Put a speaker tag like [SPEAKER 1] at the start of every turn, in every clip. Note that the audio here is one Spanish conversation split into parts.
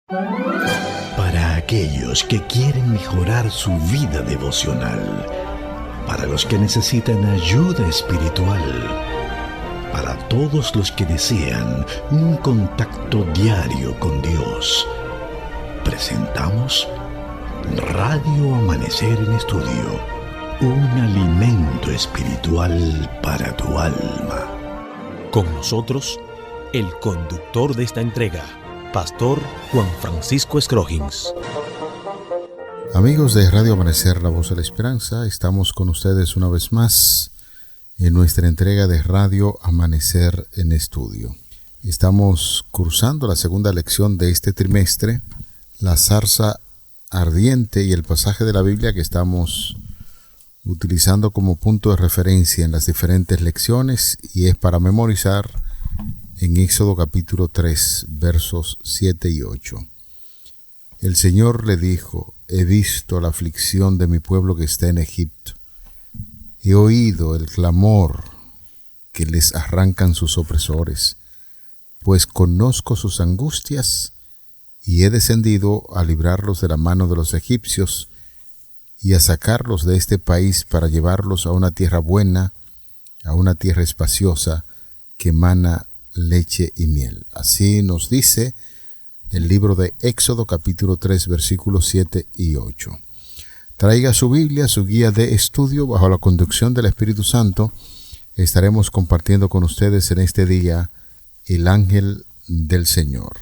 [SPEAKER 1] Para aquellos que quieren mejorar su vida devocional, para los que necesitan ayuda espiritual, para todos los que desean un contacto diario con Dios, presentamos Radio Amanecer en Estudio, un alimento espiritual para tu alma.
[SPEAKER 2] Con nosotros, el conductor de esta entrega, Pastor Juan Francisco Scroggins.
[SPEAKER 3] Amigos de Radio Amanecer, la voz de la esperanza, estamos con ustedes una vez más en nuestra entrega de Radio Amanecer en Estudio. Estamos cursando la segunda lección de este trimestre, la zarza ardiente, y el pasaje de la Biblia que estamos utilizando como punto de referencia en las diferentes lecciones y es para memorizar en Éxodo capítulo 3, versos 7 y 8. El Señor le dijo: he visto la aflicción de mi pueblo que está en Egipto. He oído el clamor que les arrancan sus opresores, pues conozco sus angustias y he descendido a librarlos de la mano de los egipcios y a sacarlos de este país para llevarlos a una tierra buena, a una tierra espaciosa que emana leche y miel. Así nos dice el libro de Éxodo capítulo 3 versículos 7 y 8. Traiga su Biblia, su guía de estudio, bajo la conducción del Espíritu Santo. Estaremos compartiendo con ustedes en este día el ángel del Señor.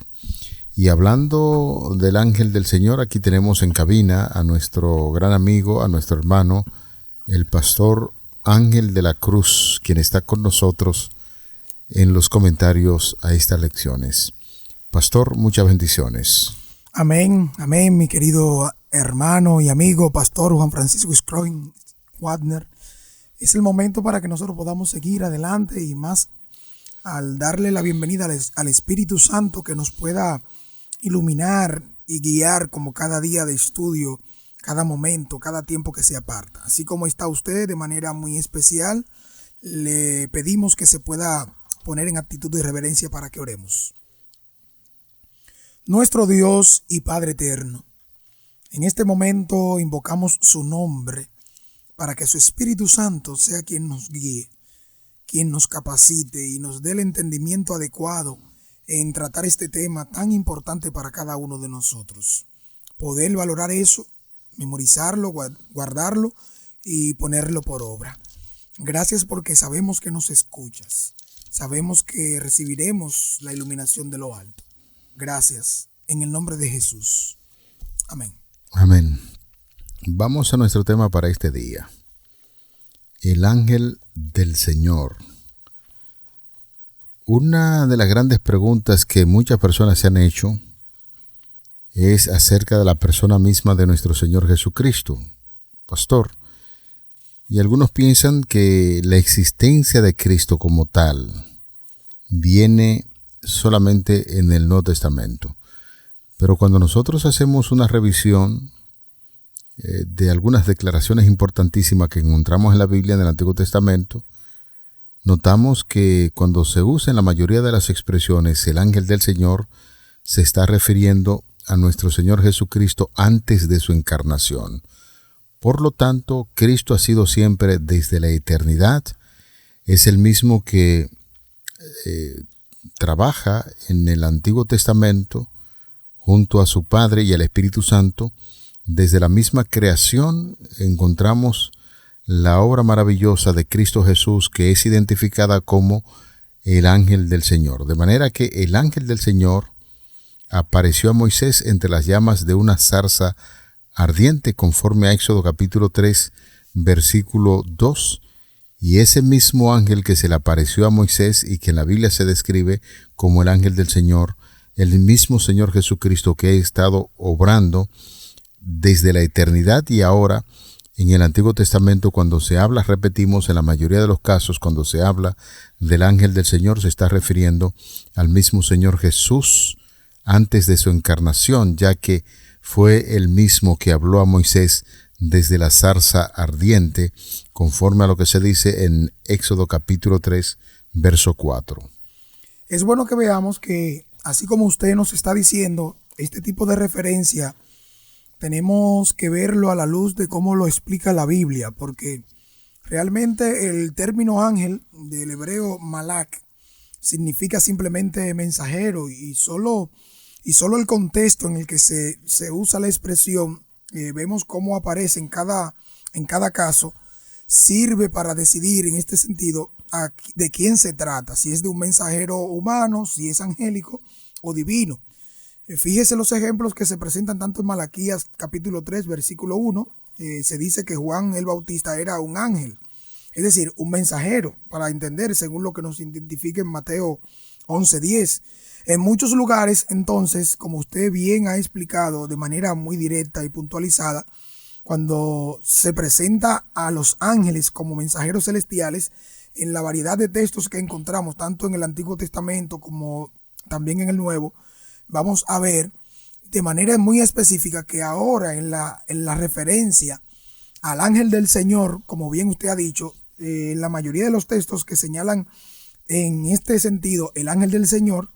[SPEAKER 3] Y hablando del ángel del Señor, aquí tenemos en cabina a nuestro gran amigo, a nuestro hermano, el pastor Ángel de la Cruz, quien está con nosotros en los comentarios a estas lecciones. Pastor, muchas bendiciones.
[SPEAKER 4] Amén, amén, mi querido hermano y amigo, Pastor Juan Francisco Scroggins Wagner. Es el momento para que nosotros podamos seguir adelante y más al darle la bienvenida al Espíritu Santo que nos pueda iluminar y guiar como cada día de estudio, cada momento, cada tiempo que se aparta. Así como está usted de manera muy especial, le pedimos que se pueda poner en actitud de reverencia para que oremos. Nuestro Dios y Padre eterno, en este momento invocamos su nombre para que su Espíritu Santo sea quien nos guíe, quien nos capacite y nos dé el entendimiento adecuado en tratar este tema tan importante para cada uno de nosotros. Poder valorar eso, memorizarlo, guardarlo y ponerlo por obra. Gracias porque sabemos que nos escuchas. Sabemos que recibiremos la iluminación de lo alto. Gracias, en el nombre de Jesús. Amén.
[SPEAKER 3] Amén. Vamos a nuestro tema para este día. El ángel del Señor. Una de las grandes preguntas que muchas personas se han hecho es acerca de la persona misma de nuestro Señor Jesucristo, pastor. Y algunos piensan que la existencia de Cristo como tal viene solamente en el Nuevo Testamento. Pero cuando nosotros hacemos una revisión de algunas declaraciones importantísimas que encontramos en la Biblia en el Antiguo Testamento, notamos que cuando se usa en la mayoría de las expresiones el ángel del Señor, se está refiriendo a nuestro Señor Jesucristo antes de su encarnación. Por lo tanto, Cristo ha sido siempre desde la eternidad, es el mismo que trabaja en el Antiguo Testamento junto a su Padre y al Espíritu Santo. Desde la misma creación encontramos la obra maravillosa de Cristo Jesús, que es identificada como el ángel del Señor. De manera que el ángel del Señor apareció a Moisés entre las llamas de una zarza ardiente, conforme a Éxodo capítulo 3, versículo 2, y ese mismo ángel que se le apareció a Moisés y que en la Biblia se describe como el ángel del Señor, el mismo Señor Jesucristo que ha estado obrando desde la eternidad y ahora en el Antiguo Testamento, cuando se habla, repetimos, en la mayoría de los casos, cuando se habla del ángel del Señor, se está refiriendo al mismo Señor Jesús antes de su encarnación, ya que fue el mismo que habló a Moisés desde la zarza ardiente, conforme a lo que se dice en Éxodo capítulo 3, verso 4.
[SPEAKER 4] Es bueno que veamos que, así como usted nos está diciendo, este tipo de referencia tenemos que verlo a la luz de cómo lo explica la Biblia, porque realmente el término ángel del hebreo malak significa simplemente mensajero, y solo el contexto en el que se usa la expresión, vemos cómo aparece en cada caso, sirve para decidir en este sentido de quién se trata, si es de un mensajero humano, si es angélico o divino. Fíjese los ejemplos que se presentan tanto en Malaquías capítulo 3 versículo 1, se dice que Juan el Bautista era un ángel, es decir, un mensajero, para entender según lo que nos identifica en Mateo 11:10. En muchos lugares, entonces, como usted bien ha explicado de manera muy directa y puntualizada, cuando se presenta a los ángeles como mensajeros celestiales, en la variedad de textos que encontramos, tanto en el Antiguo Testamento como también en el Nuevo, vamos a ver de manera muy específica que ahora en la referencia al ángel del Señor, como bien usted ha dicho, en la mayoría de los textos que señalan en este sentido el ángel del Señor,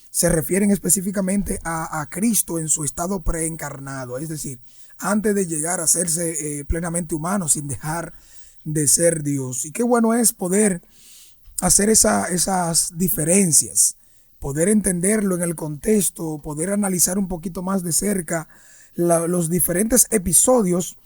[SPEAKER 4] se refieren específicamente a Cristo en su estado preencarnado, es decir, antes de llegar a hacerse plenamente humano, sin dejar de ser Dios. Y qué bueno es poder hacer esas diferencias, poder entenderlo en el contexto, poder analizar un poquito más de cerca los diferentes episodios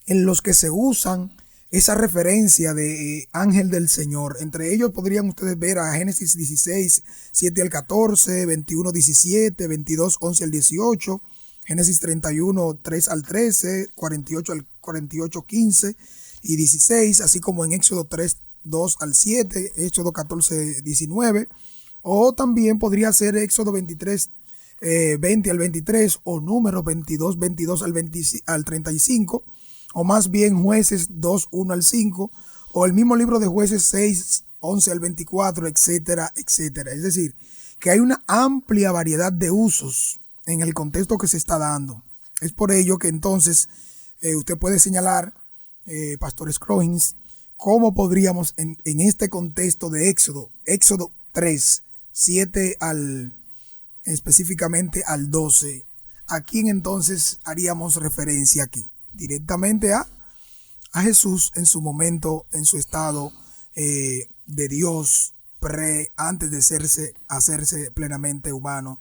[SPEAKER 4] en los que se usan esa referencia de ángel del Señor. Entre ellos podrían ustedes ver a Génesis 16, 7 al 14, 21, 17, 22, 11 al 18, Génesis 31, 3 al 13, 48 al 48, 15 y 16, así como en Éxodo 3, 2 al 7, Éxodo 14, 19, o también podría ser Éxodo 23, 20 al 23, o Números 22, 22 al 35, o más bien Jueces 2, 1 al 5, o el mismo libro de Jueces 6, 11 al 24, etcétera, etcétera. Es decir, que hay una amplia variedad de usos en el contexto que se está dando. Es por ello que entonces usted puede señalar, Pastor Scroggins, cómo podríamos en este contexto de Éxodo 3, 7 específicamente al 12, ¿a quién entonces haríamos referencia aquí? Directamente a Jesús en su momento, en su estado de Dios antes de hacerse plenamente humano,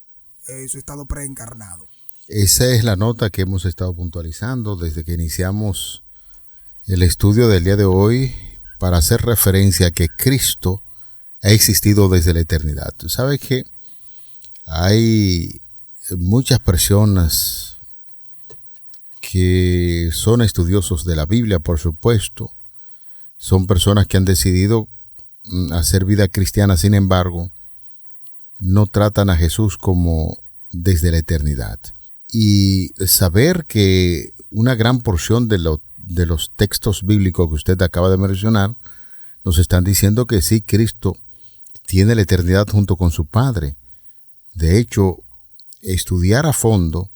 [SPEAKER 4] su estado preencarnado.
[SPEAKER 3] Esa es la nota que hemos estado puntualizando desde que iniciamos el estudio del día de hoy, para hacer referencia a que Cristo ha existido desde la eternidad. Tú sabes que hay muchas personas que son estudiosos de la Biblia, por supuesto, son personas que han decidido hacer vida cristiana, sin embargo, no tratan a Jesús como desde la eternidad. Y saber que una gran porción de los textos bíblicos que usted acaba de mencionar nos están diciendo que sí, Cristo tiene la eternidad junto con su Padre. De hecho, estudiar a fondo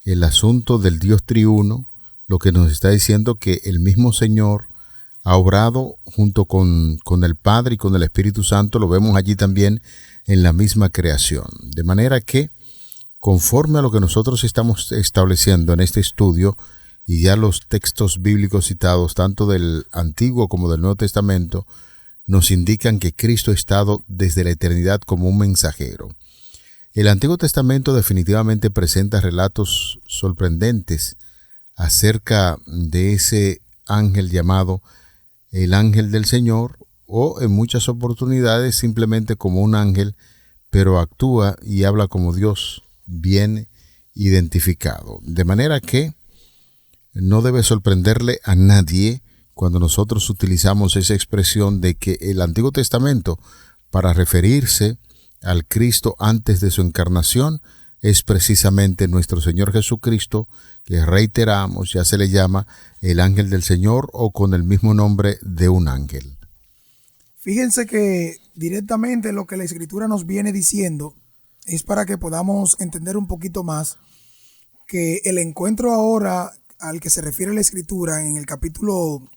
[SPEAKER 3] el asunto del Dios triuno, lo que nos está diciendo que el mismo Señor ha obrado junto con el Padre y con el Espíritu Santo, lo vemos allí también en la misma creación. De manera que, conforme a lo que nosotros estamos estableciendo en este estudio, y ya los textos bíblicos citados, tanto del Antiguo como del Nuevo Testamento, nos indican que Cristo ha estado desde la eternidad como un mensajero. El Antiguo Testamento definitivamente presenta relatos sorprendentes acerca de ese ángel llamado el ángel del Señor, o en muchas oportunidades simplemente como un ángel, pero actúa y habla como Dios bien identificado. De manera que no debe sorprenderle a nadie cuando nosotros utilizamos esa expresión de que el Antiguo Testamento, para referirse al Cristo antes de su encarnación, es precisamente nuestro Señor Jesucristo, que reiteramos, ya se le llama el ángel del Señor o con el mismo nombre de un ángel.
[SPEAKER 4] Fíjense que directamente lo que la Escritura nos viene diciendo es para que podamos entender un poquito más que el encuentro ahora al que se refiere la Escritura en el capítulo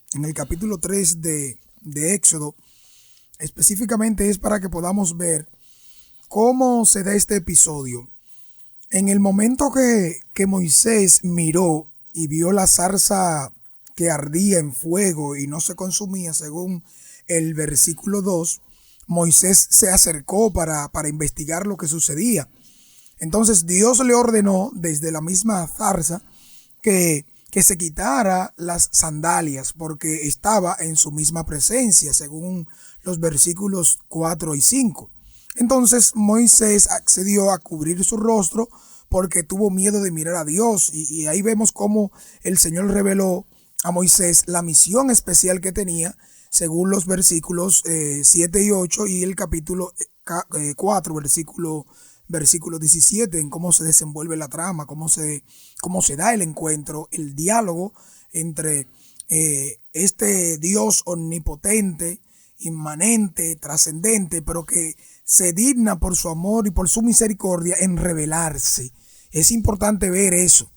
[SPEAKER 4] 3 de Éxodo, específicamente es para que podamos ver cómo se da este episodio. En el momento que Moisés miró y vio la zarza que ardía en fuego y no se consumía, según el versículo 2, Moisés se acercó para investigar lo que sucedía. Entonces Dios le ordenó desde la misma zarza que se quitara las sandalias porque estaba en su misma presencia, según los versículos 4 y 5. Entonces Moisés accedió a cubrir su rostro porque tuvo miedo de mirar a Dios. Y ahí vemos cómo el Señor reveló a Moisés la misión especial que tenía, según los versículos 7 y 8 y el capítulo 4, versículo 17, en cómo se desenvuelve la trama, cómo se da el encuentro, el diálogo entre este Dios omnipotente, inmanente, trascendente, pero que se digna por su amor y por su misericordia en revelarse. Es importante ver eso.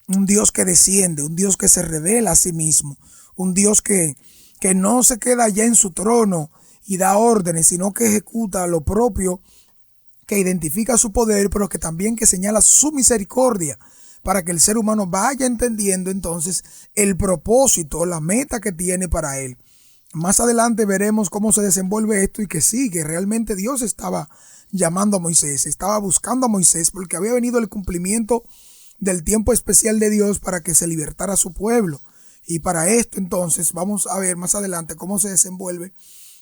[SPEAKER 4] Un Dios que desciende, un Dios que se revela a sí mismo, un Dios que no se queda allá en su trono y da órdenes, sino que ejecuta lo propio, que identifica su poder, pero que también que señala su misericordia para que el ser humano vaya entendiendo entonces el propósito, la meta que tiene para él. Más adelante veremos cómo se desenvuelve esto y que sí, que realmente Dios estaba llamando a Moisés, estaba buscando a Moisés porque había venido el cumplimiento del tiempo especial de Dios para que se libertara a su pueblo. Y para esto entonces vamos a ver más adelante cómo se desenvuelve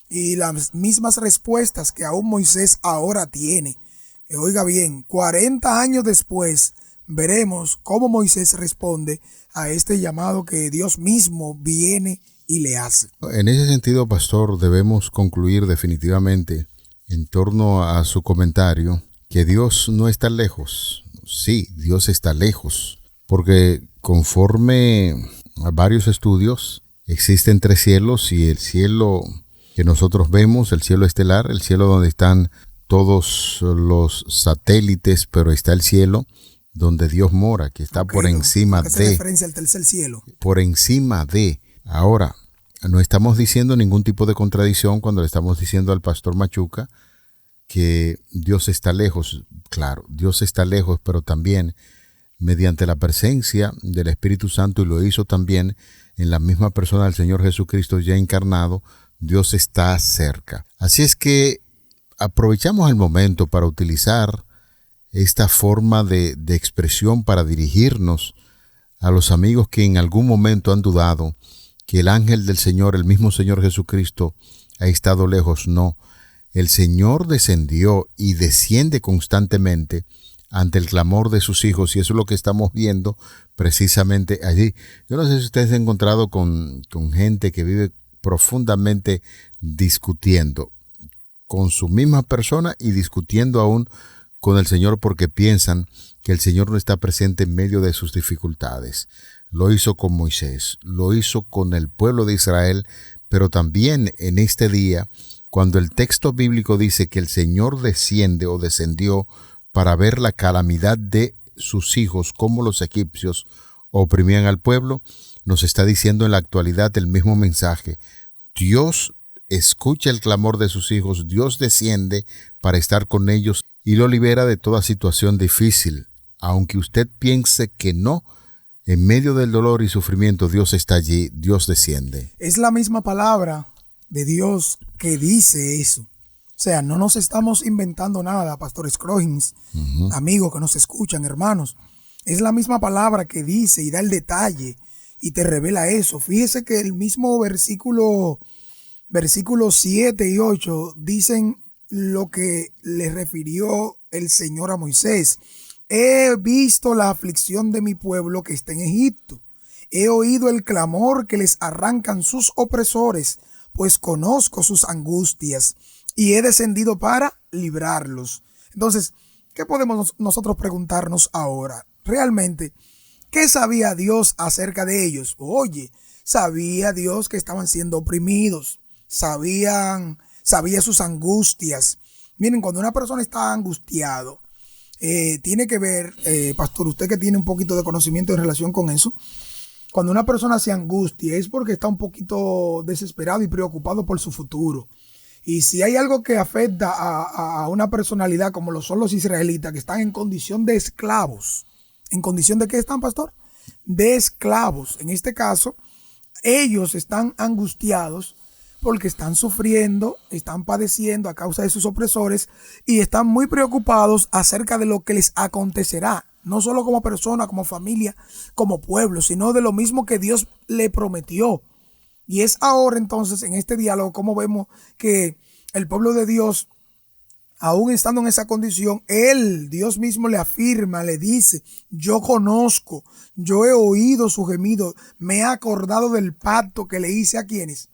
[SPEAKER 4] y las mismas respuestas que aún Moisés ahora tiene. Oiga bien, 40 años después veremos cómo Moisés responde a este llamado que Dios mismo viene y le hace.
[SPEAKER 3] En ese sentido, pastor, debemos concluir definitivamente en torno a su comentario que Dios no está lejos. Sí, Dios está lejos, porque conforme a varios estudios existen 3 cielos, y el cielo que nosotros vemos, el cielo estelar, el cielo donde están todos los satélites, pero está el cielo donde Dios mora, que está por encima de.
[SPEAKER 4] ¿Qué referencia al tercer cielo?
[SPEAKER 3] Por encima de. Ahora, no estamos diciendo ningún tipo de contradicción cuando le estamos diciendo al pastor Machuca que Dios está lejos. Claro, Dios está lejos, pero también mediante la presencia del Espíritu Santo, y lo hizo también en la misma persona del Señor Jesucristo ya encarnado, Dios está cerca. Así es que aprovechamos el momento para utilizar esta forma de expresión para dirigirnos a los amigos que en algún momento han dudado que el ángel del Señor, el mismo Señor Jesucristo, ha estado lejos. No, el Señor descendió y desciende constantemente ante el clamor de sus hijos, y eso es lo que estamos viendo precisamente allí. Yo no sé si ustedes se han encontrado con gente que vive profundamente discutiendo con su misma persona y discutiendo aún con el Señor porque piensan que el Señor no está presente en medio de sus dificultades. Lo hizo con Moisés, lo hizo con el pueblo de Israel, pero también en este día, cuando el texto bíblico dice que el Señor desciende o descendió para ver la calamidad de sus hijos, como los egipcios oprimían al pueblo, nos está diciendo en la actualidad el mismo mensaje. Dios escucha el clamor de sus hijos, Dios desciende para estar con ellos y lo libera de toda situación difícil. Aunque usted piense que no, en medio del dolor y sufrimiento Dios está allí, Dios desciende.
[SPEAKER 4] Es la misma palabra de Dios que dice eso. O sea, no nos estamos inventando nada, Pastor Scroggins, amigos que nos escuchan, hermanos. Es la misma palabra que dice y da el detalle y te revela eso. Fíjese que el mismo versículos 7 y 8 dicen lo que le refirió el Señor a Moisés. He visto la aflicción de mi pueblo que está en Egipto. He oído el clamor que les arrancan sus opresores, pues conozco sus angustias y he descendido para librarlos. Entonces, ¿qué podemos nosotros preguntarnos ahora? Realmente, ¿qué sabía Dios acerca de ellos? Oye, sabía Dios que estaban siendo oprimidos, sabía sus angustias. Miren, cuando una persona está angustiado, tiene que ver, pastor, usted que tiene un poquito de conocimiento en relación con eso, cuando una persona se angustia es porque está un poquito desesperado y preocupado por su futuro. Y si hay algo que afecta a una personalidad como lo son los israelitas, que están en condición de esclavos. ¿En condición de qué están, pastor? De esclavos. En este caso, ellos están angustiados porque están sufriendo, están padeciendo a causa de sus opresores y están muy preocupados acerca de lo que les acontecerá, no solo como persona, como familia, como pueblo, sino de lo mismo que Dios le prometió. Y es ahora entonces en este diálogo como vemos que el pueblo de Dios, aún estando en esa condición, Dios mismo le afirma, le dice: yo conozco, yo he oído su gemido, me he acordado del pacto que le hice a quienes,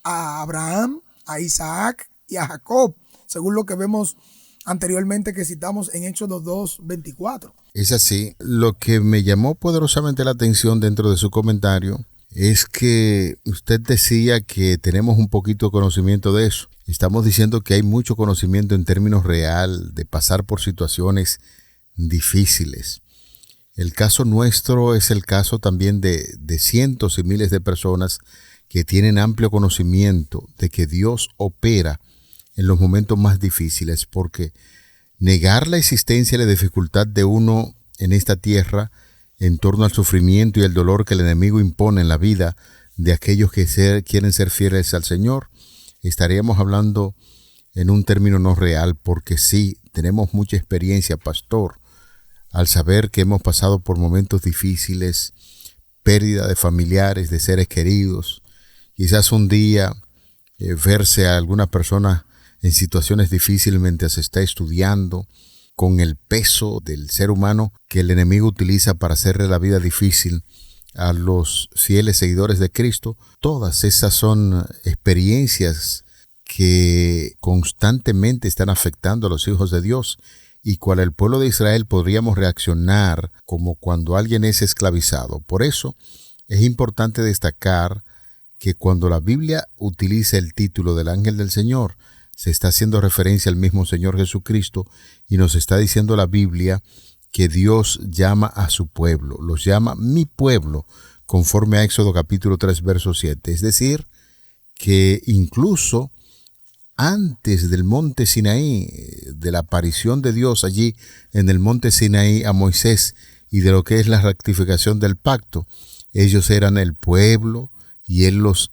[SPEAKER 4] a Abraham, a Isaac y a Jacob, según lo que vemos anteriormente que citamos en Éxodo 2:24.
[SPEAKER 3] Es así. Lo que me llamó poderosamente la atención dentro de su comentario es que usted decía que tenemos un poquito de conocimiento de eso. Estamos diciendo que hay mucho conocimiento en términos real de pasar por situaciones difíciles. El caso nuestro es el caso también de cientos y miles de personas que tienen amplio conocimiento de que Dios opera en los momentos más difíciles, porque negar la existencia y la dificultad de uno en esta tierra en torno al sufrimiento y el dolor que el enemigo impone en la vida de aquellos que quieren ser fieles al Señor, estaríamos hablando en un término no real, porque sí, tenemos mucha experiencia, pastor, al saber que hemos pasado por momentos difíciles, pérdida de familiares, de seres queridos, quizás un día verse a alguna persona en situaciones difíciles mientras se está estudiando, con el peso del ser humano que el enemigo utiliza para hacerle la vida difícil a los fieles seguidores de Cristo. Todas esas son experiencias que constantemente están afectando a los hijos de Dios y cual el pueblo de Israel podríamos reaccionar como cuando alguien es esclavizado. Por eso es importante destacar que cuando la Biblia utiliza el título del ángel del Señor, se está haciendo referencia al mismo Señor Jesucristo y nos está diciendo la Biblia que Dios llama a su pueblo, los llama mi pueblo, conforme a Éxodo capítulo 3, verso 7. Es decir, que incluso antes del monte Sinaí, de la aparición de Dios allí en el monte Sinaí a Moisés y de lo que es la rectificación del pacto, ellos eran el pueblo y Él los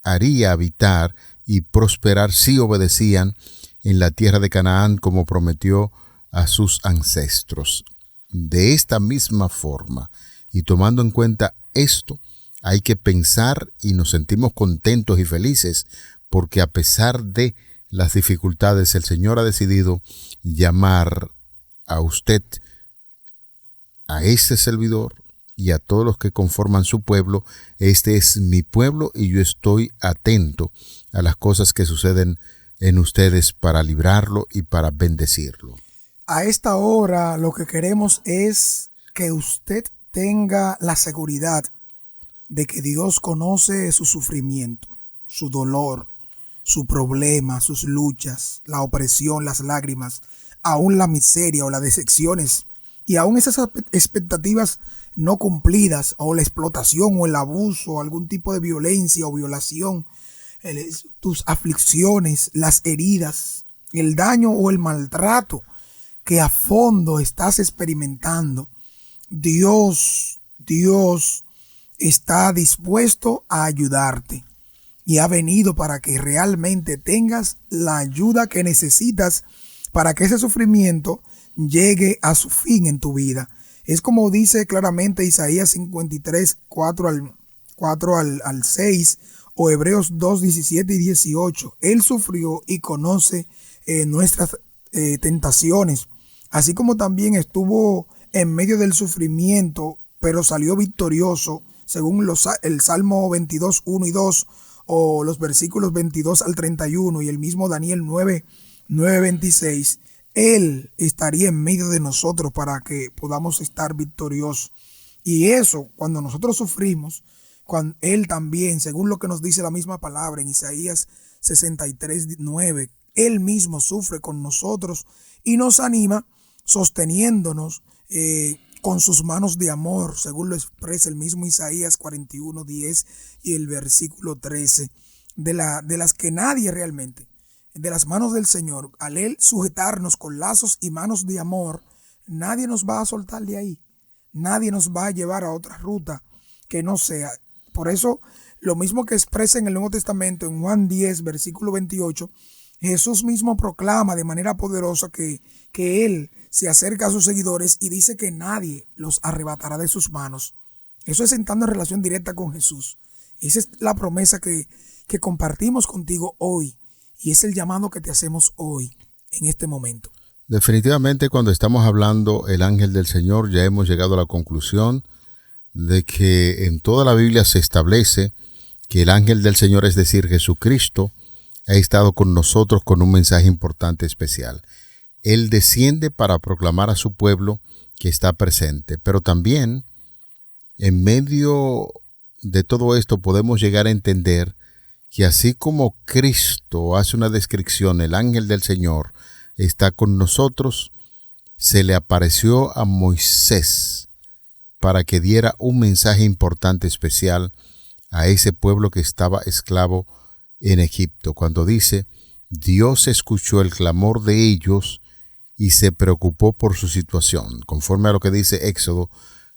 [SPEAKER 3] haría habitar y prosperar si obedecían en la tierra de Canaán como prometió a sus ancestros. De esta misma forma, y tomando en cuenta esto, hay que pensar y nos sentimos contentos y felices porque a pesar de las dificultades, el Señor ha decidido llamar a usted, a este servidor y a todos los que conforman su pueblo. Este es mi pueblo y yo estoy atento a las cosas que suceden en ustedes para librarlo y para bendecirlo.
[SPEAKER 4] A esta hora lo que queremos es que usted tenga la seguridad de que Dios conoce su sufrimiento, su dolor, su problema, sus luchas, la opresión, las lágrimas, aún la miseria o las decepciones y aún esas expectativas no cumplidas o la explotación o el abuso o algún tipo de violencia o violación, tus aflicciones, las heridas, el daño o el maltrato que a fondo estás experimentando. Dios está dispuesto a ayudarte y ha venido para que realmente tengas la ayuda que necesitas para que ese sufrimiento llegue a su fin en tu vida. Es como dice claramente Isaías 53, 4 al 6 o Hebreos 2, 17 y 18. Él sufrió y conoce nuestras tentaciones, así como también estuvo en medio del sufrimiento, pero salió victorioso, según el Salmo 22, 1 y 2, o los versículos 22 al 31 y el mismo Daniel 9, 26. Él estaría en medio de nosotros para que podamos estar victoriosos. Y eso, cuando nosotros sufrimos, cuando Él también, según lo que nos dice la misma palabra en Isaías 63, 9, Él mismo sufre con nosotros y nos anima sosteniéndonos con sus manos de amor, según lo expresa el mismo Isaías 41, 10 y el versículo 13. de las que nadie realmente, de las manos del Señor, al Él sujetarnos con lazos y manos de amor, nadie nos va a soltar de ahí. Nadie nos va a llevar a otra ruta que no sea. Por eso, lo mismo que expresa en el Nuevo Testamento, en Juan 10, versículo 28, Jesús mismo proclama de manera poderosa que Él se acerca a sus seguidores y dice que nadie los arrebatará de sus manos. Eso es entrando en relación directa con Jesús. Esa es la promesa que compartimos contigo hoy y es el llamado que te hacemos hoy, en este momento.
[SPEAKER 3] Definitivamente, cuando estamos hablando el ángel del Señor, ya hemos llegado a la conclusión de que en toda la Biblia se establece que el ángel del Señor, es decir, Jesucristo, ha estado con nosotros con un mensaje importante especial. Él desciende para proclamar a su pueblo que está presente, pero también en medio de todo esto podemos llegar a entender que así como Cristo hace una descripción, el ángel del Señor está con nosotros, se le apareció a Moisés para que diera un mensaje importante especial a ese pueblo que estaba esclavo en Egipto, cuando dice: Dios escuchó el clamor de ellos y se preocupó por su situación, conforme a lo que dice Éxodo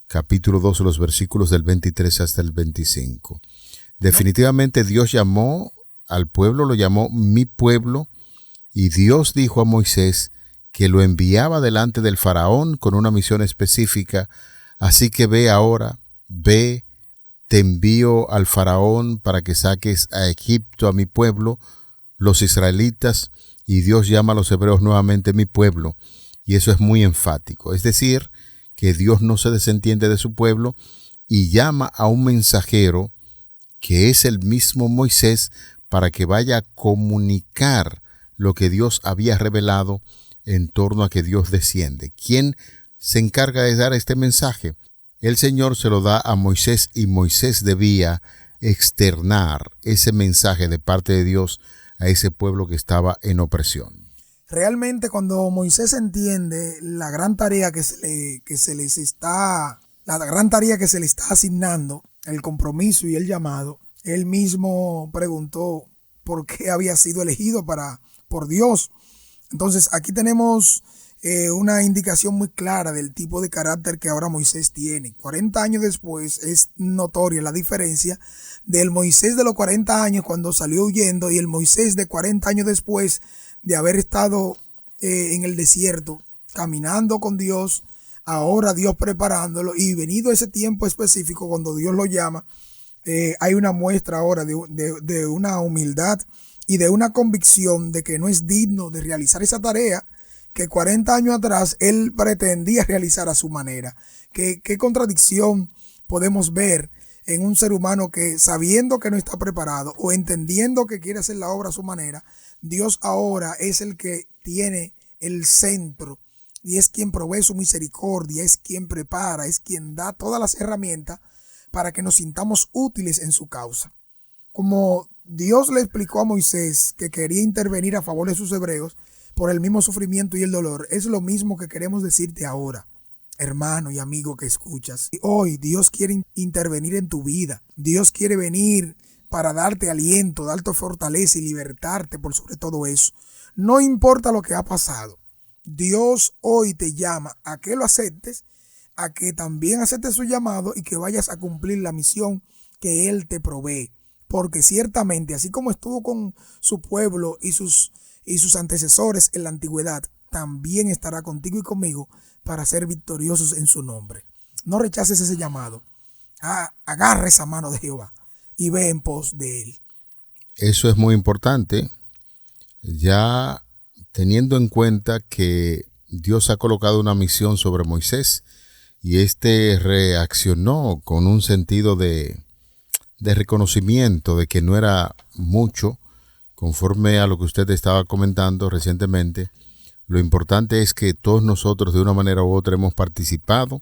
[SPEAKER 3] capítulo 2, los versículos del 23 hasta el 25. Definitivamente Dios llamó al pueblo, lo llamó mi pueblo, y Dios dijo a Moisés que lo enviaba delante del faraón con una misión específica. Así que ve ahora, ve, te envío al faraón para que saques a Egipto, a mi pueblo, los israelitas, y Dios llama a los hebreos nuevamente mi pueblo, y eso es muy enfático. Es decir, que Dios no se desentiende de su pueblo y llama a un mensajero que es el mismo Moisés para que vaya a comunicar lo que Dios había revelado en torno a que Dios desciende. ¿Quién se encarga de dar este mensaje? El Señor se lo da a Moisés y Moisés debía externar ese mensaje de parte de Dios a ese pueblo que estaba en opresión.
[SPEAKER 4] Realmente cuando Moisés entiende la gran tarea que se le está asignando, el compromiso y el llamado, él mismo preguntó por qué había sido elegido por Dios. Entonces aquí tenemos una indicación muy clara del tipo de carácter que ahora Moisés tiene. 40 años después es notoria la diferencia del Moisés de los 40 años cuando salió huyendo y el Moisés de 40 años después de haber estado en el desierto, caminando con Dios, ahora Dios preparándolo, y venido ese tiempo específico cuando Dios lo llama, hay una muestra ahora de una humildad y de una convicción de que no es digno de realizar esa tarea que 40 años atrás él pretendía realizar a su manera. ¿Qué contradicción podemos ver en un ser humano que, sabiendo que no está preparado o entendiendo que quiere hacer la obra a su manera, Dios ahora es el que tiene el centro y es quien provee su misericordia, es quien prepara, es quien da todas las herramientas para que nos sintamos útiles en su causa? Como Dios le explicó a Moisés que quería intervenir a favor de sus hebreos por el mismo sufrimiento y el dolor, es lo mismo que queremos decirte ahora, hermano y amigo que escuchas. Hoy Dios quiere intervenir en tu vida. Dios quiere venir para darte aliento, darte fortaleza y libertarte por sobre todo eso. No importa lo que ha pasado. Dios hoy te llama a que lo aceptes, a que también aceptes su llamado y que vayas a cumplir la misión que Él te provee. Porque ciertamente, así como estuvo con su pueblo y sus antecesores en la antigüedad, también estará contigo y conmigo para ser victoriosos en su nombre. No rechaces ese llamado. Agarra esa mano de Jehová y ve en pos de Él.
[SPEAKER 3] Eso es muy importante, ya teniendo en cuenta que Dios ha colocado una misión sobre Moisés y éste reaccionó con un sentido de reconocimiento de que no era mucho, conforme a lo que usted estaba comentando recientemente. Lo importante es que todos nosotros de una manera u otra hemos participado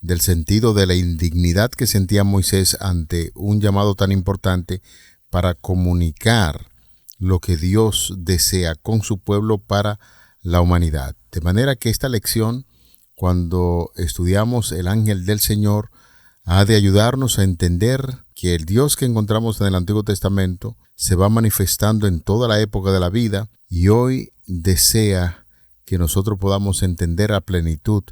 [SPEAKER 3] del sentido de la indignidad que sentía Moisés ante un llamado tan importante para comunicar lo que Dios desea con su pueblo para la humanidad. De manera que esta lección, cuando estudiamos el ángel del Señor, ha de ayudarnos a entender que el Dios que encontramos en el Antiguo Testamento se va manifestando en toda la época de la vida y hoy desea que nosotros podamos entender a plenitud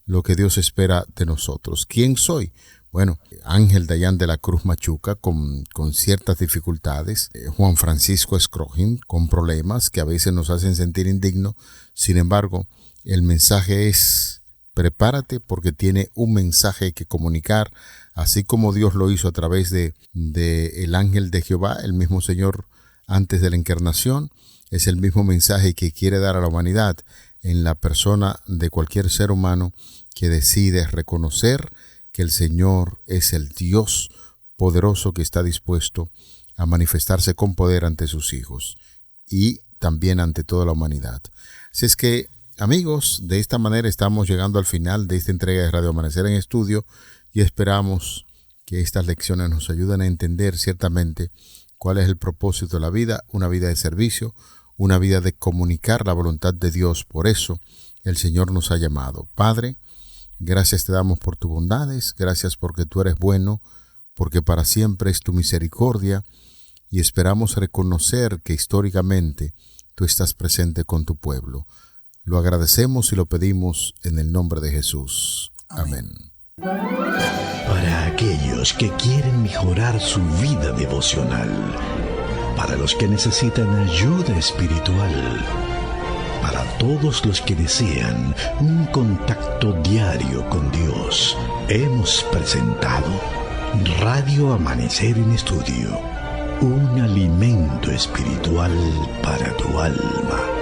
[SPEAKER 3] lo que Dios espera de nosotros. ¿Quién soy? Bueno, Ángel Dayan de la Cruz Machuca con ciertas dificultades, Juan Francisco Escrojín con problemas que a veces nos hacen sentir indignos. Sin embargo, el mensaje es: prepárate porque tiene un mensaje que comunicar, así como Dios lo hizo a través de el ángel de Jehová, el mismo Señor antes de la encarnación. Es el mismo mensaje que quiere dar a la humanidad en la persona de cualquier ser humano que decide reconocer que el Señor es el Dios poderoso que está dispuesto a manifestarse con poder ante sus hijos y también ante toda la humanidad. Así es que, amigos, de esta manera estamos llegando al final de esta entrega de Radio Amanecer en Estudio y esperamos que estas lecciones nos ayuden a entender ciertamente cuál es el propósito de la vida, una vida de servicio, una vida de comunicar la voluntad de Dios. Por eso el Señor nos ha llamado. Padre, gracias te damos por tus bondades, gracias porque tú eres bueno, porque para siempre es tu misericordia y esperamos reconocer que históricamente tú estás presente con tu pueblo. Lo agradecemos y lo pedimos en el nombre de Jesús. Amén.
[SPEAKER 1] Para aquellos que quieren mejorar su vida devocional, para los que necesitan ayuda espiritual, para todos los que desean un contacto diario con Dios, hemos presentado Radio Amanecer en Estudio, un alimento espiritual para tu alma.